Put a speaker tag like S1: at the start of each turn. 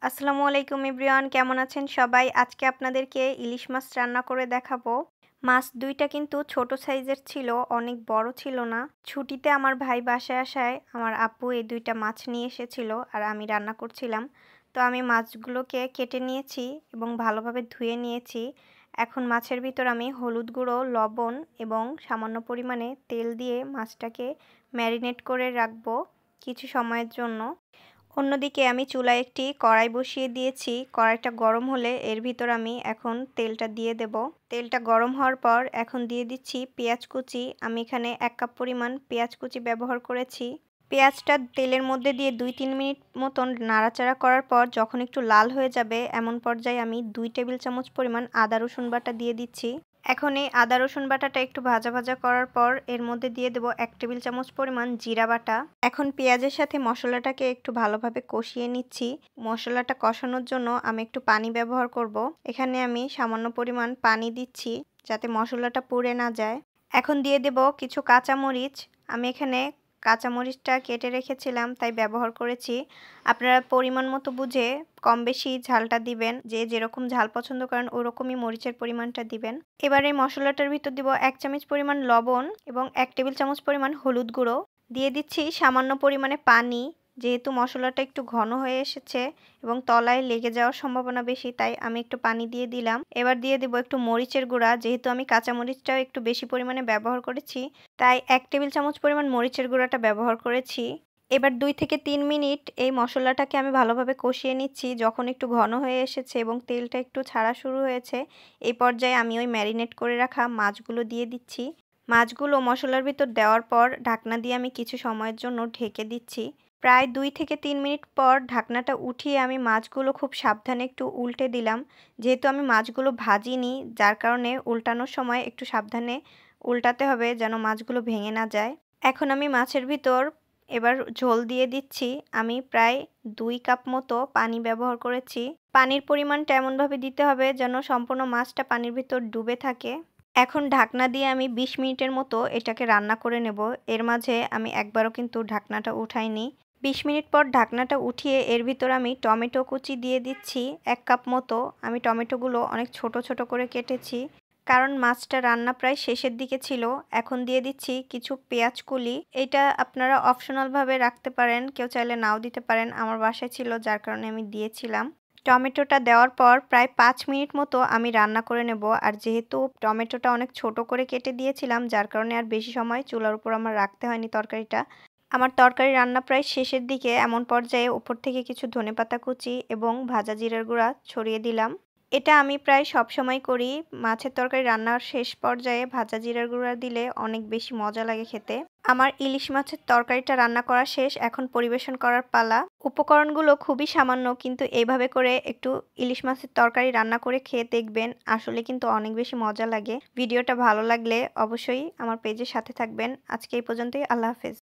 S1: আসসালামু আলাইকুম এভরিওয়ান, কেমন আছেন সবাই? আজকে আপনাদেরকে ইলিশ মাছ রান্না করে দেখাবো। মাছ ২ টা কিন্তু ছোট সাইজের ছিল, অনেক বড় ছিল না। ছুটিতে আমার ভাই বাসায় আসায় আমার আব্বু এই ২ টা মাছ নিয়ে এসেছিল আর আমি রান্না করছিলাম। তো আমি মাছগুলোকে কেটে নিয়েছি এবং ভালোভাবে ধুয়ে নিয়েছি। এখন মাছের ভিতর আমি হলুদ গুঁড়ো, লবণ এবং সামান্য পরিমাণে তেল দিয়ে মাছটাকে ম্যারিনেট করে রাখবো কিছু সময়ের জন্য। অন্যদিকে আমি চুলায় একটি কড়াই বসিয়ে দিয়েছি। কড়াইটা গরম হলে এর ভিতর আমি এখন তেলটা দিয়ে দেব। তেলটা গরম হওয়ার পর এখন দিয়ে দিচ্ছি পেঁয়াজ কুচি। আমি এখানে ১ কাপ পরিমাণ পেঁয়াজ কুচি ব্যবহার করেছি। পেঁয়াজটা তেলের মধ্যে দিয়ে ২-৩ মিনিট মতন নাড়াচাড়া করার পর যখন একটু লাল হয়ে যাবে এমন পর্যায়ে আমি ২ টেবিল চামচ পরিমাণ আদা রসুন বাটা দিয়ে দিচ্ছি। এখন এই আদা রসুন বাটাটা একটু ভাজা ভাজা করার পর এর মধ্যে দিয়ে দেব ১ টেবিল চামচ পরিমাণ জিরা বাটা। এখন পেঁয়াজের সাথে মশলাটাকে একটু ভালোভাবে কষিয়ে নিচ্ছি। মশলাটা কষানোর জন্য আমি একটু পানি ব্যবহার করব। এখানে আমি সামান্য পরিমাণ পানি দিচ্ছি যাতে মশলাটা পুড়ে না যায়। এখন দিয়ে দেব কিছু কাঁচামরিচ। আমি এখানে কাঁচামরিচটা কেটে রেখেছিলাম তাই ব্যবহার করেছি। আপনারা পরিমাণ মতো বুঝে কম বেশি ঝালটা দিবেন। যে যেরকম ঝাল পছন্দ করেন ওরকমই মরিচের পরিমাণটা দিবেন। এবার এই মশলাটার ভিতর দিব ১ চামচ পরিমাণ লবণ এবং ১ টেবিল চামচ পরিমাণ হলুদ গুঁড়ো। দিয়ে দিচ্ছি সামান্য পরিমাণে পানি। যেহেতু মশলাটা একটু ঘন হয়ে এসেছে এবং তলায় লেগে যাওয়ার সম্ভাবনা বেশি তাই আমি একটু পানি দিয়ে দিলাম। এবার দিয়ে দেব একটু মরিচের গুঁড়া। যেহেতু আমি কাঁচা মরিচটাও একটু বেশি পরিমাণে ব্যবহার করেছি তাই ১ টেবিল চামচ পরিমাণ মরিচের গুঁড়াটা ব্যবহার করেছি। এবার ২ থেকে ৩ মিনিট এই মশলাটাকে আমি ভালোভাবে কষিয়ে নিচ্ছি। যখন একটু ঘন হয়ে এসেছে এবং তেলটা একটু ছাড়া শুরু হয়েছে এই পর্যায়ে আমি ওই ম্যারিনেট করে রাখা মাছগুলো দিয়ে দিচ্ছি। মাছগুলো মশলার ভিতর দেওয়ার পর ঢাকনা দিয়ে আমি কিছু সময়ের জন্য ঢেকে দিচ্ছি। প্রায় ২ থেকে ৩ মিনিট পর ঢাকনাটা উঠিয়ে আমি মাছগুলো খুব সাবধানে একটু উল্টে দিলাম। যেহেতু আমি মাছগুলো ভাজিনি যার কারণে উল্টানোর সময় একটু সাবধানে উল্টাতে হবে যেন মাছগুলো ভেঙে না যায়। এখন আমি মাছের ভিতর এবার ঝোল দিয়ে দিচ্ছি। আমি প্রায় ২ কাপ মতো পানি ব্যবহার করেছি। পানির পরিমাণটা এমনভাবে দিতে হবে যেন সম্পূর্ণ মাছটা পানির ভিতর ডুবে থাকে। এখন ঢাকনা দিয়ে আমি ২০ মিনিটের মতো এটাকে রান্না করে নেব। এর মাঝে আমি একবারও কিন্তু ঢাকনাটা উঠাইনি। ২০ মিনিট পর ঢাকনাটা উঠিয়ে এর ভিতর আমি টমেটো কুচি দিয়ে দিচ্ছি ১ কাপ মতো। আমি টমেটোগুলো অনেক ছোট ছোট করে কেটেছি। কারণ মাছটা রান্না প্রায় শেষের দিকে ছিল। এখন দিয়ে দিচ্ছি কিছু পেঁয়াজ কুলি। এটা আপনারা অপশনাল ভাবে রাখতে পারেন। কেউ চাইলে নাও দিতে পারেন। আমার বাসায় ছিল যার কারণে আমি দিয়েছিলাম। টমেটোটা দেওয়ার পর প্রায় ৫ মিনিট মতো আমি রান্না করে নেব। আর যেহেতু টমেটোটা অনেক ছোট করে কেটে দিয়েছিলাম যার কারণে আর বেশি সময় চুলার উপর আমার রাখতে হয়নি তরকারিটা। আমার তরকারি রান্না প্রায় শেষের দিকে এমন পর্যায়ে উপর থেকে কিছু ধনেপাতা কুচি এবং ভাজা জিরার গুঁড়া ছড়িয়ে দিলাম। এটা আমি প্রায় সবসময় করি। মাছের তরকারি রান্নার শেষ পর্যায়ে ভাজা জিরার গুঁড়া দিলে অনেক বেশি মজা লাগে খেতে। আমার ইলিশ মাছের তরকারিটা রান্না করা শেষ। এখন পরিবেশন করার পালা। উপকরণগুলো খুবই সামান্য কিন্তু এইভাবে করে একটু ইলিশ মাছের তরকারি রান্না করে খেয়ে দেখবেন। আসলে কিন্তু অনেক বেশি মজা লাগে। ভিডিওটা ভালো লাগলে অবশ্যই আমার পেজের সাথে থাকবেন। আজকে এই পর্যন্তই। আল্লাহ হাফেজ।